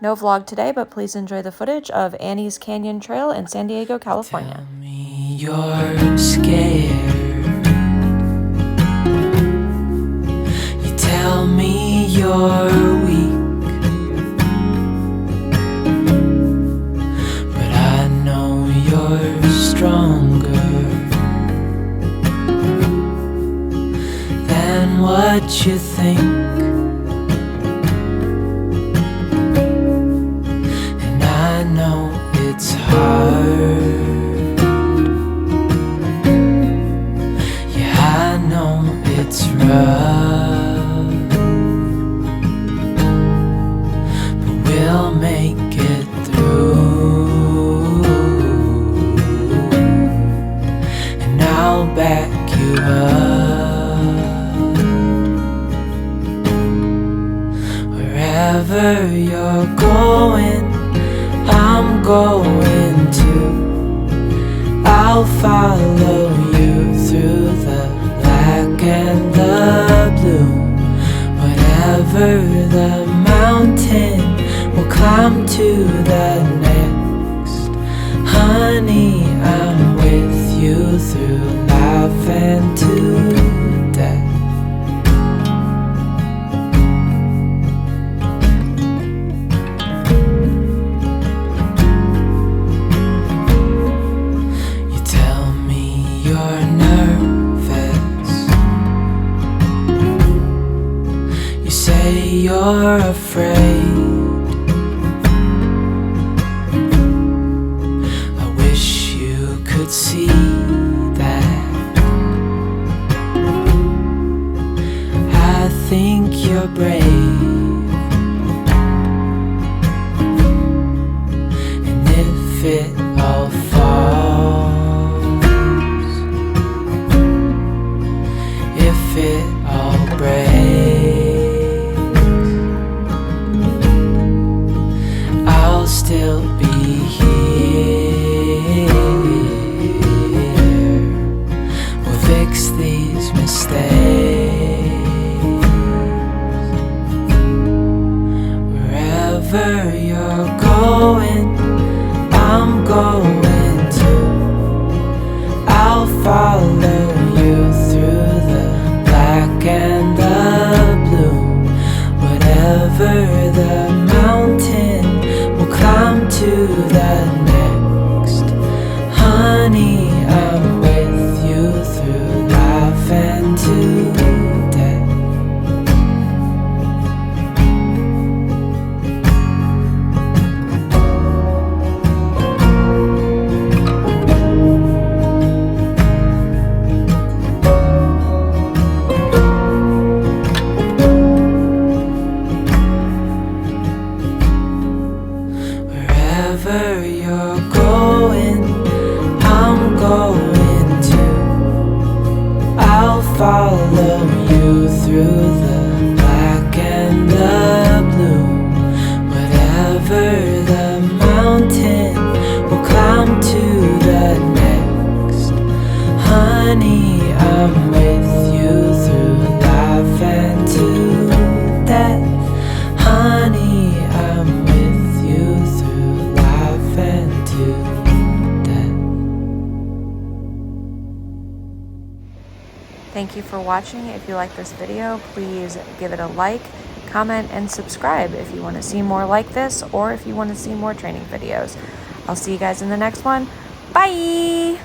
No vlog today, but please enjoy the footage of Annie's Canyon Trail in San Diego, California. Tell me you're scared. You tell me you're weak, but I know you're stronger than what you think. And I know it's hard. Yeah, I know it's rough, but we'll make it through, and I'll back you up. Wherever you're going, I'm going to. I'll follow you through the black and the blue. Whatever the mountain, we'll climb to the next. Honey, I'm with you through life and to death. You tell me you're nervous. You say you're afraid. I wish you could see that. I think you're brave, and if it all falls, if it all breaks, I'll still be here. We'll fix these mistakes. Wherever you're going, I'm going to. I'll follow you through the black and the blue. Whatever the mountain, we'll climb to the next. Honey, I'm with you through life and to death. Wherever you're going, I'm going to. I'll follow you through the black and the blue. Whatever the mountain, we'll climb to the next. Honey, I'm with you through life and to death. Honey, I'm with you through life and to death. Thank you for watching. If you like this video, please give it a like, comment, and subscribe if you want to see more like this or if you want to see more training videos. I'll see you guys in the next one. Bye!